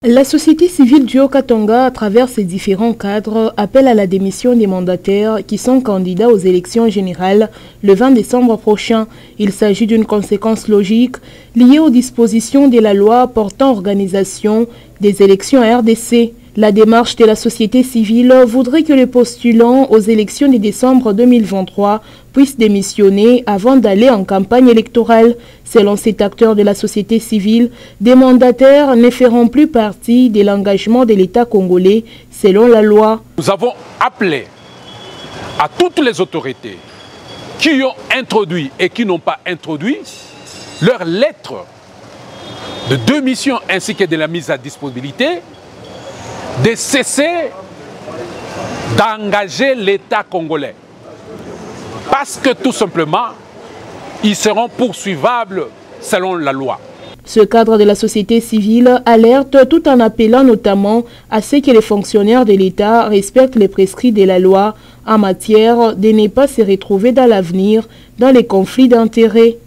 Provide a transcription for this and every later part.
La société civile du Haut-Katanga, à travers ses différents cadres, appelle à la démission des mandataires qui sont candidats aux élections générales le 20 décembre prochain. Il s'agit d'une conséquence logique liée aux dispositions de la loi portant organisation des élections à RDC. La démarche de la société civile voudrait que les postulants aux élections de décembre 2023 puissent démissionner avant d'aller en campagne électorale. Selon cet acteur de la société civile, des mandataires ne feront plus partie de l'engagement de l'État congolais selon la loi. Nous avons appelé à toutes les autorités qui ont introduit et qui n'ont pas introduit leurs lettres de démission ainsi que de la mise à disponibilité de cesser d'engager l'État congolais. Parce que tout simplement, ils seront poursuivables selon la loi. Ce cadre de la société civile alerte tout en appelant notamment à ce que les fonctionnaires de l'État respectent les prescrits de la loi en matière de ne pas se retrouver dans l'avenir dans les conflits d'intérêts.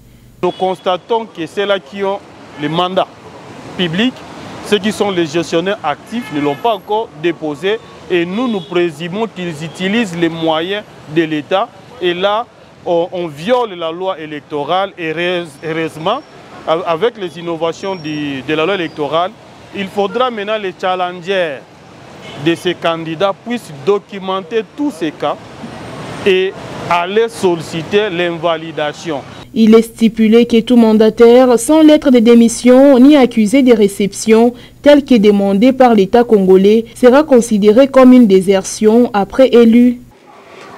Nous constatons que ceux-là qui ont les mandats publics, ceux qui sont les gestionnaires actifs ne l'ont pas encore déposé et nous présumons qu'ils utilisent les moyens de l'État. Et là, on viole la loi électorale et heureusement, avec les innovations de la loi électorale, il faudra maintenant les challengers de ces candidats puissent documenter tous ces cas et aller solliciter l'invalidation. Il est stipulé que tout mandataire sans lettre de démission ni accusé de réception tel que demandé par l'État congolais sera considéré comme une désertion après élu.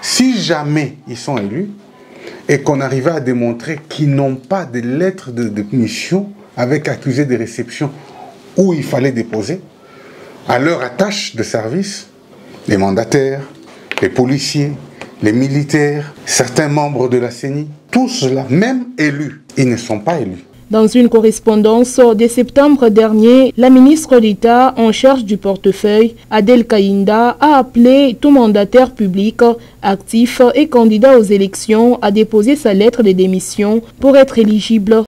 Si jamais ils sont élus et qu'on arrivait à démontrer qu'ils n'ont pas de lettre de démission avec accusé de réception où il fallait déposer, à leur attache de service, les mandataires, les policiers, les militaires, certains membres de la CENI, tous ceux-là, même élus, ils ne sont pas élus. Dans une correspondance de septembre dernier, la ministre d'État en charge du portefeuille, Adel Kainda, a appelé tout mandataire public, actif et candidat aux élections à déposer sa lettre de démission pour être éligible.